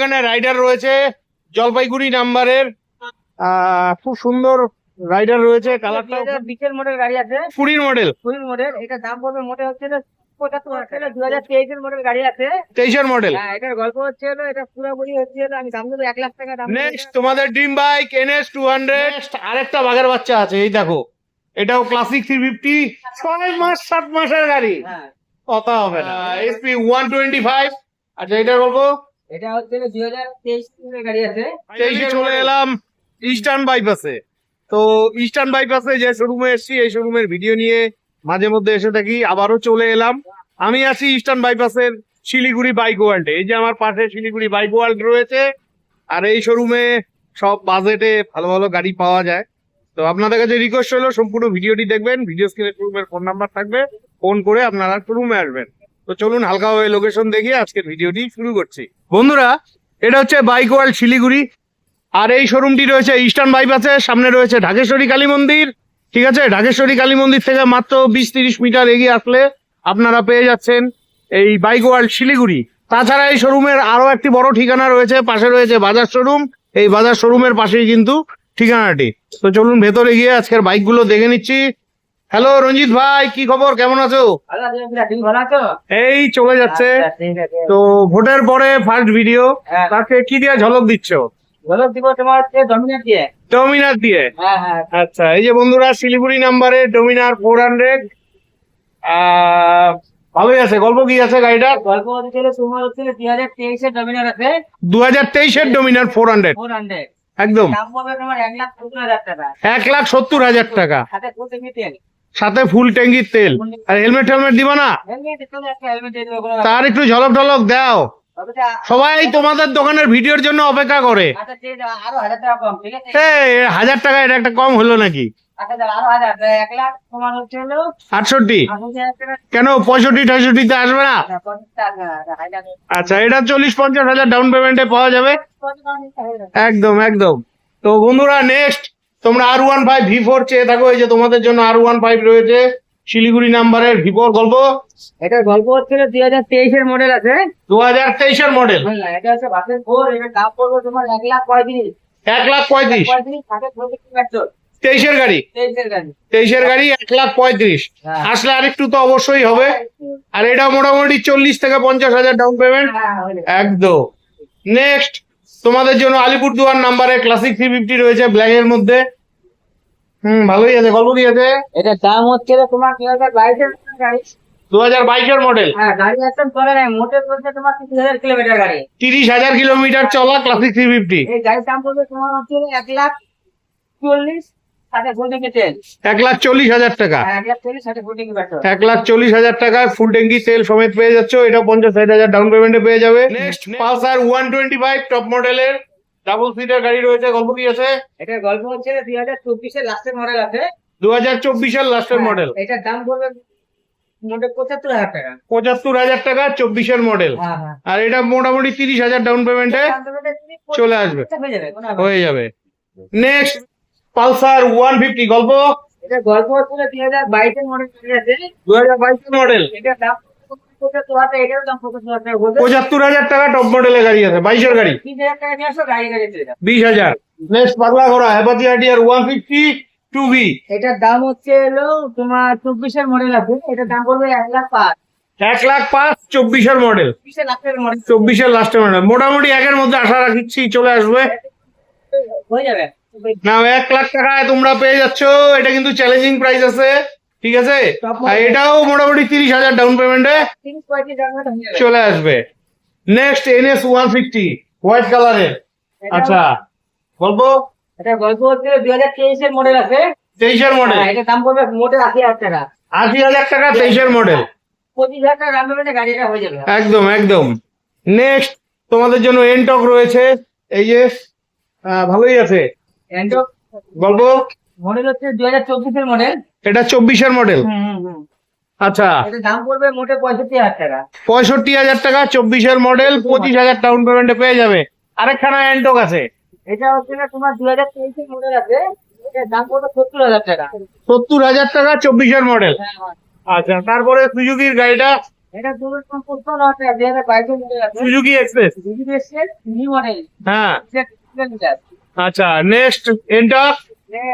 এখানে রাইডার রয়েছে জলপাইগুড়ি নাম্বারের, খুব সুন্দর রাইডার রয়েছে। কালারটা 20 মডেল গাড়ি আছে, 20 মডেল। এটা দাম পড়বে মোটে হচ্ছে 75,000 2023 এর মডেল গাড়ি আছে, 23 মডেল। হ্যাঁ এটার গল্প হচ্ছে এটা পুরোপুরি হচ্ছে আমি দাম দেবো 1 লাখ টাকা দাম। নেক্সট তোমাদের ড্রিম বাইক NS 200। আরেকটা বাঘের বাচ্চা আছে, এই দেখো, এটাও ক্লাসিক 350, 6 মাস 7 মাসের গাড়ি, কথা হবে না। SP 125। আচ্ছা এটার গল্প, এটা হচ্ছে 2023 এর গাড়ি আছে। 23 চলে এলাম ইস্টার্ন বাইপাসে। তো ইস্টার্ন বাইপাসে যে শোরুমে এসেছি, এই শোরুমের ভিডিও নিয়ে মাঝে মধ্যে এসে থাকি, আবারও চলে এলাম। আমি আছি ইস্টার্ন বাইপাসের শিলিগুড়ি বাইক ওয়ার্ল্ডে। এই যে আমার পাশে শিলিগুড়ি বাইক ওয়ার্ল্ড রয়েছে, আর এই শোরুমে সব বাজেটে ভালো ভালো গাড়ি পাওয়া যায়। তো আপনাদের কাছে রিকোয়েস্ট হলো সম্পূর্ণ ভিডিওটি দেখবেন, ভিডিও স্ক্রিনে শোরুমের ফোন নাম্বার থাকবে, ফোন করে আপনারা শোরুমে আসবেন। তো চলুন হালকাভাবে লোকেশন দেখিয়ে আজকের ভিডিওটি শুরু করছি। বন্ধুরা, এটা হচ্ছে বাইক ওয়ার্ল্ড শিলিগুড়ি, আর এই শোরুমটি রয়েছে ইস্টার্ন বাইপাসে। সামনে রয়েছে ঢাকেশ্বরী কালী মন্দির, ঠিক আছে? ঢাকেশ্বরী কালী মন্দির থেকে মাত্র 20-30 মিটার এগিয়ে আসলে আপনারা পেয়ে যাচ্ছেন এই বাইক ওয়ার্ল্ড শিলিগুড়ি। তাছাড়া এই শোরুমের আরো একটি বড় ঠিকানা রয়েছে, পাশে রয়েছে বাজার শোরুম। এই বাজার শোরুমের পাশেই কিন্তু ঠিকানাটি। তো চলুন ভেতরে গিয়ে আজকের বাইকগুলো দেখে নিচ্ছি। হ্যালো রঞ্জিত ভাই, কি খবর, কেমন আছো? এই চলে যাচ্ছে। তো ভোটের পরে ফার্স্ট ভিডিও, তাকে কি দিয়ে ঝলক দিচ্ছ? তোমার হচ্ছে ডমিনার দিয়ে। ডমিনার দিয়ে? হ্যাঁ। আচ্ছা, এই যে বন্ধুরা শিলিগুড়ি নাম্বারে ডমিনার 400, ভালোই আছে। গল্প কি আছে গাড়িটার? গল্প হচ্ছে তোমার হচ্ছে 2023 এর ডমিনার আছে। 2023 এর ডমিনার 400 একদম দাম পড়বে তোমার 1,70,000 টাকা। 1,70,000 টাকা, সাথে ফুল ট্যাঙ্কি তেল। সাথে ফুল ট্যাঙ্কির তেল। আর হেলমেট দিবা না? হেলমেট দিয়ে দেবো। তার একটু ঝলক ঢলক দাও। সবাই তোমাদের দোকানের ভিডিওর জন্য অপেক্ষা করে। আরো 1,000 টাকা কম, ঠিক আছে? 1,000 টাকা এটা একটা কম হলো নাকি? আরো 1,000, 1 লাখ তোমার হচ্ছে 68। 80,000 টাকা। কেন 65-68 তে আসবে না? আচ্ছা, এটা 40-50 হাজার ডাউন পেমেন্টে পাওয়া যাবে। একদম একদম। তো বন্ধুরা, নেক্সট তোমরা R15 V4 চেয়ে থাকো, এই যে তোমাদের জন্য R15 রয়েছে শিলিগুড়ি নাম্বারের V4। গল্প, এটার গল্প হচ্ছে 2023 এর মডেল আছে। 2023 এর মডেল। এটা হচ্ছে বাসের 4। এটার দাম পড়বে তোমার 1,35,000। 1,35,000 সাথে ফুল ট্যাঙ্কি পেট্রোল। 23 এর গাড়ি। 23 এর গাড়ি 1,35,000। আসলে আরেকটু তো অবশ্যই হবে। আর এটা মোটামুটি 40 থেকে 50 হাজার ডাউন পেমেন্ট একদম। নেক্সট তোমাদের জন্য আলিপুরদুয়ার নাম্বারে ক্লাসিক 350 রয়েছে ব্ল্যাক এর মধ্যে। ভালোই আছে। গল্প কি আছে? এটার দাম হচ্ছে তোমার 2022 এর গাড়ি। 2022 এর মডেল। হ্যাঁ, গাড়ি একদম চলে নাই, মোটে চলছে তোমার 30,000 কিলোমিটার গাড়ি। 30,000 কিলোমিটার চলা ক্লাসিক 350। এই গাড়ির দাম পড়বে তোমার হচ্ছে 1,40,000 সাথে ফুল ট্যাঙ্কি তেল। 1,40,000 টাকা। 1,40,000 সাথে ফুল ট্যাঙ্কি পেট্রোল। 1,40,000 টাকায় ফুল ট্যাঙ্কি তেল সমেত পেয়ে যাচ্ছ। এটা 50-60 হাজার ডাউন পেমেন্টে পেয়ে যাবে। নেক্সট পালসার 125 টপ মডেলের ডাবল সিটার গাড়ি রয়েছে। গল্প কি আছে? এটার গল্প হচ্ছে 2024 এর লাস্টের মডেল আছে। 2024 এর লাস্টের মডেল। এটার দাম পড়বে মোটে 75,000 টাকা। 75,000 টাকা 24 এর মডেল। আর এটা মোটামুটি 30,000 ডাউন পেমেন্টে চলে আসবে, হয়ে যাবে। Next Pulsar 150। গল্প, এটা গল্প হচ্ছে 2022 এর মডেল আছে। 2022 এর মডেল। এটার দাম 75,000। এটার দাম 75,000 টাকা। 75,000 টাকা টপ মডেলের গাড়ি আছে, 22 এর গাড়ি। 30,000 টাকা নিয়ে আসো, গাড়ি 20,000। নেক্সট পাগলা ঘোড়া অ্যাপাচি RTR 150 2V। এটার দাম হচ্ছে তোমার 24 এর মডেল আছে। এটার দাম পড়বে 1,05,000। 1,05,000 24 এর মডেল। 24 এর লাস্টের মডেল। 24 এর লাস্টের মডেল। মোটামুটি একের মধ্যে আশা রাখছি চলে আসবে, হয়ে যাবে না? 1 লাখ টাকায় তোমরা পেয়ে যাচ্ছ। এটা কিন্তু চ্যালেঞ্জিং প্রাইস আছে, ঠিক আছে? আর এটাও মোটামুটি 30,000 ডাউন পেমেন্টে 30-35,000 চলে আসবে। নেক্সট NS 150 হোয়াইট কালারের। আচ্ছা, গল্প, এটা গল্প হচ্ছে 2023 এর মডেল আছে। 23 এর মডেল। এটা দাম পড়বে মোটে 80,000 টাকা। 80,000 টাকা 23 এর মডেল। 25,000 টাকা দাম পেমেন্টে গাড়িটা হয়ে যাবে। একদম একদম। নেক্সট তোমাদের জন্য এনটক রয়েছে, এই যে ভালোই আছে। গল্প, মডেল হচ্ছে 2024 এর মডেল। এটা 24 এর মডেল। আচ্ছা, এটা দাম পড়বে মোটে 65,000 টাকা। 65,000 টাকা 24 এর মডেল, 25,000 ডাউন পেমেন্টে পেয়ে যাবে। আরেকখানা এনটক আছে। এটা হচ্ছে তোমার 2023 এর মডেল আছে। এটার দাম পড়বে 70,000 টাকা। 70,000 টাকা 24 এর মডেল। আচ্ছা, তারপরে সুজুকির গাড়িটা এটা দুটো সম্পূর্ণ নট 2022 মডেল আছে। Suzuki express. Suzuki express new model. হ্যাঁ, লিটার। আচ্ছা নেক্সট এন্টার।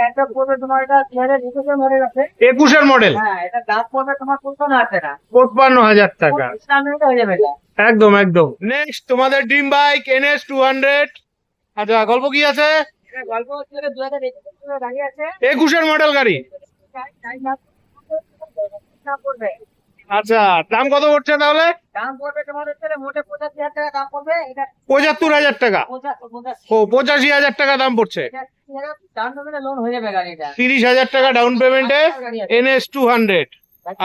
এটা পড়বে তোমার, এটা 2021 মডেল আছে। 21-এর মডেল, হ্যাঁ, এটা দাম পড়বে তোমার 55,000 টাকা। 55,000 টাকা। স্ট্যান্ডার্ড হয়ে যাবে এটা। একদম একদম। নেক্সট তোমাদের ড্রিম বাইক NS 200। আচ্ছা গল্প কি আছে? এটা গল্প হচ্ছে যে 2021 মডেল গাড়ি আছে। 21-এর মডেল গাড়ি। দাম পড়বে, আচ্ছা দাম কত পড়ছে তাহলে? দাম পড়বে তোমার হচ্ছে মোটে 85,000 টাকা দাম পড়বে। এটা 75,000 টাকা। 85,000 ও 85,000 টাকা দাম পড়ছে। ডাউন পেমেন্টে লোন হয়ে যাবে গাড়িটা। 30,000 টাকা ডাউন পেমেন্টে গাড়ি আছে। NS 200।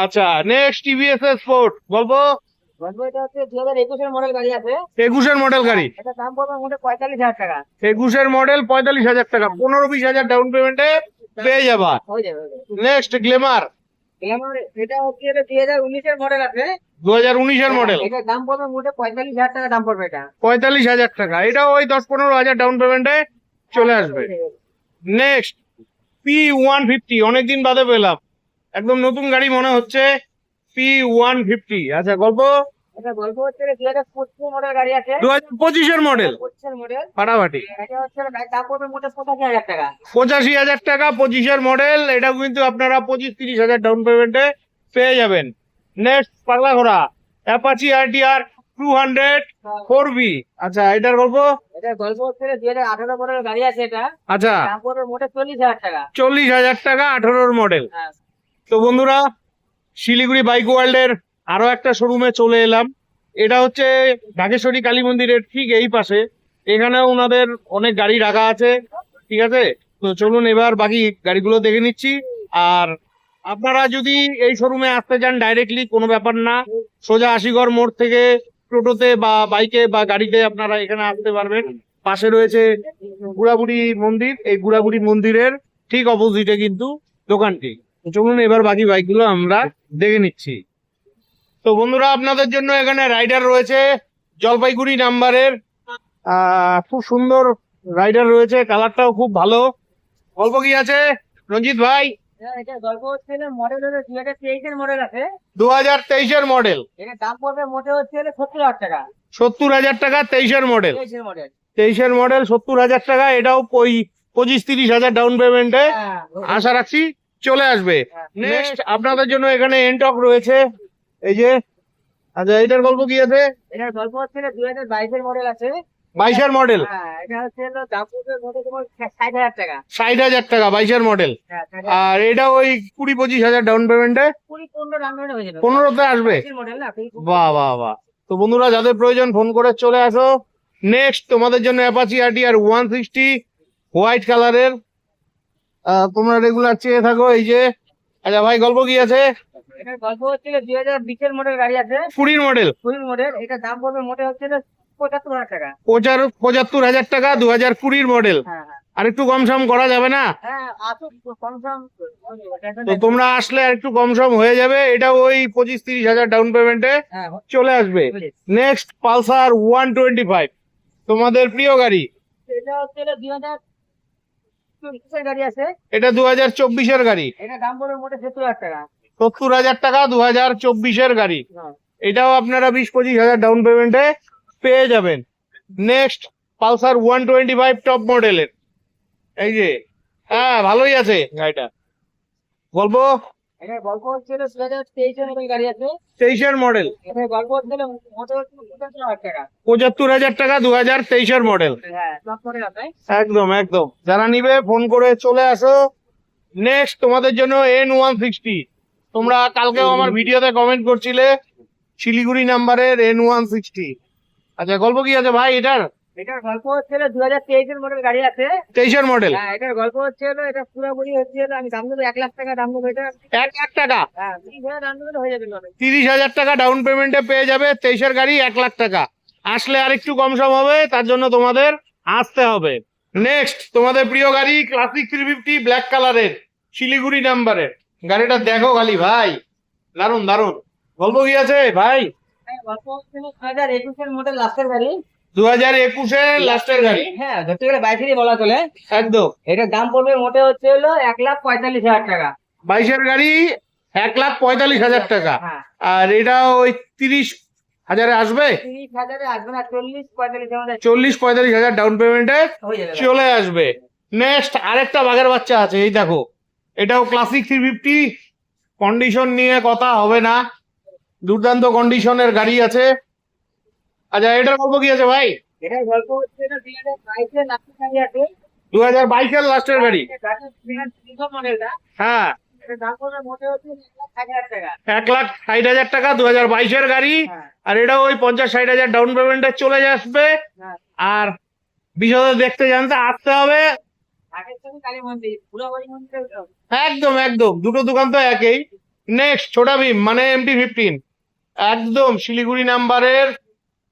আচ্ছা নেক্সট TVS স্পোর্ট গল্প। বলবো এটা হচ্ছে 2021 মডেল গাড়ি আছে। 21-এর মডেল গাড়ি। এটা দাম পড়বে মোটে 45,000 টাকা। 21-এর মডেল 45,000 টাকা, 15-20,000 ডাউন পেমেন্টে পেয়ে যাবা। হয়ে যাবে। Next Glamour. গ্ল্যামার এটা হচ্ছে 2019 এর মডেল আছে। 2019-এর মডেল, এটা দাম পড়বে মোটে 45,000 টাকা দাম পড়বে এটা। 45,000 টাকা। এটাও ওই 10-15,000 ডাউন পেমেন্টে চলে আসবে। নেক্সট P150, অনেকদিন বাদে পেলাম, একদম নতুন গাড়ি মনে হচ্ছে। P150। আচ্ছা গল্প। এটা গল্প হচ্ছে 2025 মডেল গাড়ি আছে। 2025-এর মডেল, 25 মডেল। ফাটাফাটি। এটা হচ্ছে গাড়ির দাম পড়বে মোটে 85,000 টাকা। 85,000 টাকা 25-এর মডেল। এটা কিন্তু আপনারা 25-30,000 ডাউন পেমেন্টে পেয়ে যাবেন। নেক্সট পাগলা ঘোড়া অ্যাপাচি RTR 200 4B। আচ্ছা এটার গল্প। এটা গল্প হচ্ছে 2018 মডেল গাড়ি আছে এটা। আচ্ছা দাম পড়বে মোটে 40,000 টাকা। 40,000 টাকা 18-র মডেল। হ্যাঁ। তো বন্ধুরা শিলিগুড়ি বাইক ওয়ার্ল্ডের আরো একটা শোরুমে চলে এলাম। এটা হচ্ছে ঢাকেশ্বরী কালী মন্দিরের ঠিক এই পাশে। এখানেও ওনাদের অনেক গাড়ি রাখা আছে, ঠিক আছে। তো চলুন এবার বাকি গাড়িগুলো দেখে নিচ্ছি। আর আপনারা যদি এই শোরুমে আসতে চান ডাইরেক্টলি কোনো ব্যাপার না, সোজা আশিগড় মোড় থেকে টোটোতে বা বাইকে বা গাড়িতে আপনারা এখানে আসতে পারবেন। পাশে রয়েছে বুড়াবুড়ি মন্দির, এই বুড়াবুড়ি মন্দিরের ঠিক অপোজিটে কিন্তু দোকানটি। তো চলুন এবার বাকি বাইকগুলো আমরা দেখে নিচ্ছি। তো বন্ধুরা আপনাদের জন্য এখানে রাইডার রয়েছে জলপাইগুড়ি নাম্বারের। খুব সুন্দর রাইডার রয়েছে, কালারটাও খুব ভালো। গল্প কি আছে রঞ্জিত ভাই? এটা গল্প হচ্ছে মডেল হলো 2023 এর মডেল আছে। 2023-এর মডেল, এটা দাম পড়বে মোটে হচ্ছে 70,000 টাকা। 70,000 টাকা 23-এর মডেল। 23 এর মডেল। 23-এর মডেল 70,000 টাকা। এটাও 25-30,000 ডাউন পেমেন্টে হ্যাঁ। আশা রাখছি চলে আসবে। হ্যাঁ। নেক্সট আপনাদের জন্য এখানে এনটক রয়েছে, এই যে। আচ্ছা এটার গল্প কি আছে? এটার গল্প হচ্ছে 2022 এর মডেল আছে। 22-এর মডেল, হ্যাঁ, এটা হচ্ছে দাম পড়বে মোটে তোমার 60,000 টাকা। 60,000 টাকা 22-এর মডেল। হ্যাঁ, আর এটা ওই 20-25,000 ডাউন পেমেন্টে 20-15 দাম হয়ে যাবে। 15তে আসবে। মডেল না। বাহ বাহ বাহ। তো বন্ধুরা যাদের প্রয়োজন ফোন করে চলে আসো। নেক্সট তোমাদের জন্য অ্যাপাচি RTR 160 হোয়াইট কালারের, তোমরা রেগুলার চেয়ে থাকো এই যে। আচ্ছা ভাই গল্প কি আছে? এটার গল্প হচ্ছে 2020 এর মডেল গাড়ি আছে। 20 মডেল, ফুল মডেল। এটা দাম পড়বে মোটে হচ্ছে 75,000 টাকা। 75,000 টাকা 2020 মডেল। হ্যাঁ হ্যাঁ আর একটু কম সম করা যাবে না? হ্যাঁ, আসুন কম সম। তো তোমরা আসলে আর একটু কম সম হয়ে যাবে। এটা ওই 25-30,000 ডাউন পেমেন্টে হ্যাঁ, চলে আসবে। নেক্সট পালসার 125, তোমাদের প্রিয় গাড়ি। এটা হচ্ছে 2024 এর গাড়ি আছে। এটা 2024-এর গাড়ি। এটা দাম পড়বে মোটে 70,000 টাকা। 70,000 টাকা 2024-এর গাড়ি। হ্যাঁ। এটাও আপনারা 20-25,000 ডাউন পেমেন্টে পেয়ে যাবেন। নেক্সট পালসার 125 টপ মডেলের, এই যে। হ্যাঁ ভালোই আছে গাড়িটা। গল্প। এটার গল্প হচ্ছে 2023 এর মডেল গাড়ি আছে। 23-এর মডেল, এটার গল্প হচ্ছে মোটে হচ্ছে 75,000 টাকা। 75,000 টাকা 2023-এর মডেল। হ্যাঁ, টপ মডেল আছে। একদম একদম। যারা নিবে ফোন করে চলে আসো। নেক্সট তোমাদের জন্য N160, তোমরা কালকেও আমার ভিডিওতে কমেন্ট করছিলে শিলিগুড়ি নাম্বারের N160। আচ্ছা গল্প কি আছে ভাই এটার? এটার গল্প হচ্ছে 2023 এর মডেল গাড়ি আছে। 23-এর মডেল, হ্যাঁ, এটার গল্প হচ্ছে এটা পুরোপুরি হচ্ছে আমি দাম দেবো 1,00,000 টাকা দাম দেবো এটা। 1,00,000 টাকা। হ্যাঁ, 30,000 দাম দেবো হয়ে যাবে। 30,000 টাকা ডাউন পেমেন্টে পেয়ে যাবে 23-এর গাড়ি 1,00,000 টাকা। আসলে আরেকটু কম সম হবে, তার জন্য তোমাদের আসতে হবে। নেক্সট তোমাদের প্রিয় গাড়ি ক্লাসিক 350 ব্ল্যাক কালারের শিলিগুড়ি নাম্বারের। গাড়িটা দেখো খালি ভাই, দারুন দারুন। গল্প কি আছে ভাই? হ্যাঁ, গল্প হচ্ছে 2021 এর মডেল লাস্টের গাড়ি। 2021-এর লাস্টের গাড়ি। হ্যাঁ, ধরতে গেলে 22 বলা চলে। একদম। এটার দাম পড়বে মোটে হচ্ছে 1,45,000 টাকা। 22-এর গাড়ি 1,45,000 টাকা। হ্যাঁ আর এটা ওই 30,000 আসবে, 30,000 আসবে না, 40-45 40-45,000 ডাউন পেমেন্টে হয়ে যাবে। চলে আসবে। নেক্সট আরেকটা বাঘের বাচ্চা আছে, এই দেখো, এটাও ক্লাসিক 350, কন্ডিশন নিয়ে কথা হবে না, দুর্দান্ত কন্ডিশনের গাড়ি আছে। আচ্ছা, এটার গল্প কি আছে ভাই? এটার গল্প হচ্ছে এটা 2022 এর লাস্টের গাড়ি আছে। 2022-এর লাস্টের গাড়ি। গাড়ির মডেলটা, হ্যাঁ, এটার দাম পড়বে মোটে হচ্ছে 1,60,000 টাকা। 1,60,000 টাকা, 2022-এর গাড়ি। হ্যাঁ আর এটা ওই 50-60,000 ডাউন পেমেন্টে চলে আসবে। হ্যাঁ, আর বিশদে দেখতে জানতে আসতে হবে। আগের থেকে কালী মন্দির, পুরাবাড়ি মন্দিরে একদম একদম, দুটো দোকান তো একই। নেক্সট ছোটা ভীম মানে MT-15, একদম শিলিগুড়ি নাম্বারের,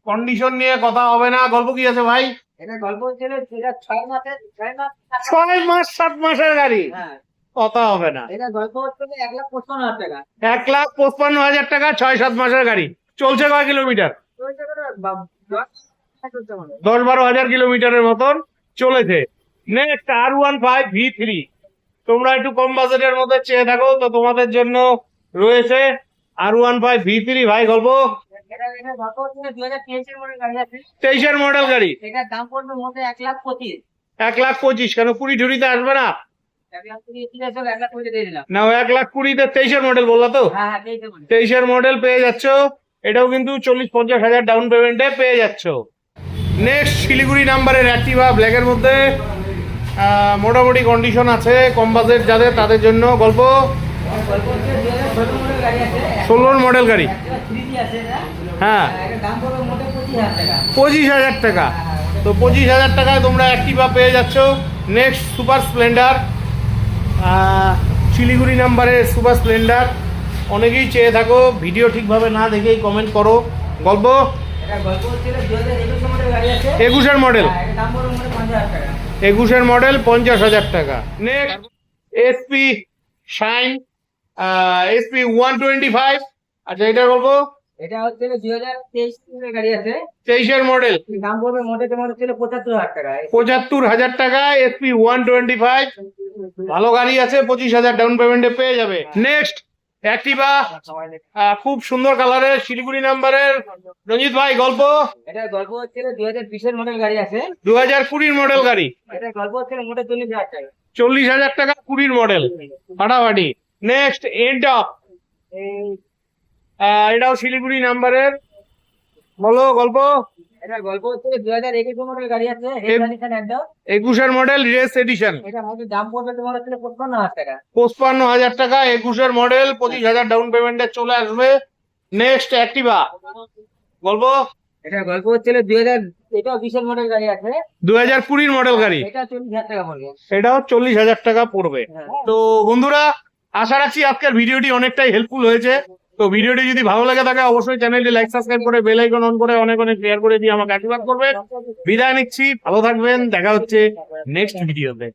কন্ডিশন নিয়ে কথা হবে না। গল্প কি আছে ভাই? এটা গল্প হচ্ছিল এটা 6 মাসের 6 মাস 7 মাসের গাড়ি, হ্যাঁ, কথা হবে না। এটা গল্প হচ্ছিল 1,55,000 টাকা। 1,55,000 টাকা, 6-7 মাসের গাড়ি। চলছে কয় কিলোমিটার? ওই জায়গাটা চলছে মনে হয়। 10-12 হাজার কিলোমিটারের মতন চলেছে। নেক্সট R15 V3, তোমরা একটু কম বাজেটের মধ্যে চেয়ে থাকো তো তোমাদের জন্য রয়েছে R15 V3। ভাই গল্প? এটা গল্প হচ্ছিল 2023 এর মডেল গাড়ি আছে। 23-এর মডেল গাড়ি। এটার দাম পড়বে মোটে 1,25,000। 1,25,000 কেন? 20-20 আসবে না? 1,20,000 1,20,000 দিয়ে দিলাম। না, 1,20,000 23-এর মডেল বললা তো? হ্যাঁ হ্যাঁ, 23 এর মডেল। 23-এর মডেল পেয়ে যাচ্ছ, এটাও কিন্তু 40-50 হাজার ডাউন পেমেন্টে পেয়ে যাচ্ছ। নেক্সট শিলিগুড়ি নাম্বারের অ্যাক্টিভা ব্ল্যাকের মধ্যে, মোটামুটি কন্ডিশন আছে, কম বাজেট যাদের তাদের জন্য। গল্প? গল্প হচ্ছে 2016 মডেল গাড়ি আছে। 16-এর মডেল গাড়ি। 3D আছে এটা। হ্যাঁ, এটার দাম পড়বে মোটে 25,000 টাকা। 25,000 টাকা। তো 25,000 টাকায় তোমরা অ্যাক্টিভা পেয়ে যাচ্ছ। নেক্সট সুপার স্প্লেন্ডার, শিলিগুড়ি নাম্বারের সুপার স্প্লেন্ডার। অনেকেই চেয়ে থাকো, ভিডিও ঠিকভাবে না দেখেই কমেন্ট করো। গল্প? এটা গল্প হচ্ছিল 2021 মডেল গাড়ি আছে। 21-এর মডেল। এটার দাম পড়বে মোটে 50,000 টাকা। 21-এর মডেল, 50,000 টাকা। Next SP shine, SP 125। আচ্ছা, এটার গল্প? এটা হচ্ছে 2023 মডেল গাড়ি আছে। 23-এর মডেল, দাম পড়বে মোটে তোমার হচ্ছিল 75,000 টাকা। 75,000 টাকা, SP 125। ভালো গাড়ি আছে, 25,000 ডাউন পেমেন্টে পেয়ে যাবে। নেক্সট অ্যাক্টিভা, খুব সুন্দর কালারের, শিলিগুড়ি নাম্বারের। রঞ্জিত ভাই গল্প? এটার গল্প হচ্ছিল 2020 এর মডেল গাড়ি আছে। 2020-এর মডেল গাড়ি। এটার গল্প হচ্ছিল মোটে 40,000 টাকা। 40,000 টাকা, 20-এর মডেল, ফাটাফাটি। নেক্সট এন্টপ, এটাও শিলিগুড়ি নাম্বারের। বলো গল্প? এটার গল্প হচ্ছে 2021 মডেল গাড়ি আছে। রেজিস্ট্রেশন একদম। 21-এর মডেল, রেস এডিশন। এটা মোটে দাম পড়বে তোমার হচ্ছিল 55,000 টাকা। 55,000 টাকা, 21-এর মডেল, 25,000 ডাউন পেমেন্টে চলে আসবে। নেক্সট অ্যাক্টিভা, গল্প? এটার গল্প হচ্ছিল 2000, এটাও 20 এর মডেল গাড়ি আছে। 2020-এর মডেল গাড়ি। এটা 40,000 টাকা পড়বে। এটাও 40,000 টাকা পড়বে। হ্যাঁ। তো বন্ধুরা, আশা রাখছি আজকের ভিডিওটি অনেকটাই হেল্পফুল হয়েছে। তো ভিডিওটি যদি ভালো লাগে থাকে অবশ্যই চ্যানেলটি লাইক সাবস্ক্রাইব করে বেল আইকন অন করে অনেক অনেক শেয়ার করে দিয়ে আমাকে আশীর্বাদ করবেন। বিদায় নিচ্ছি, ভালো থাকবেন, দেখা হচ্ছে নেক্সট ভিডিওতে।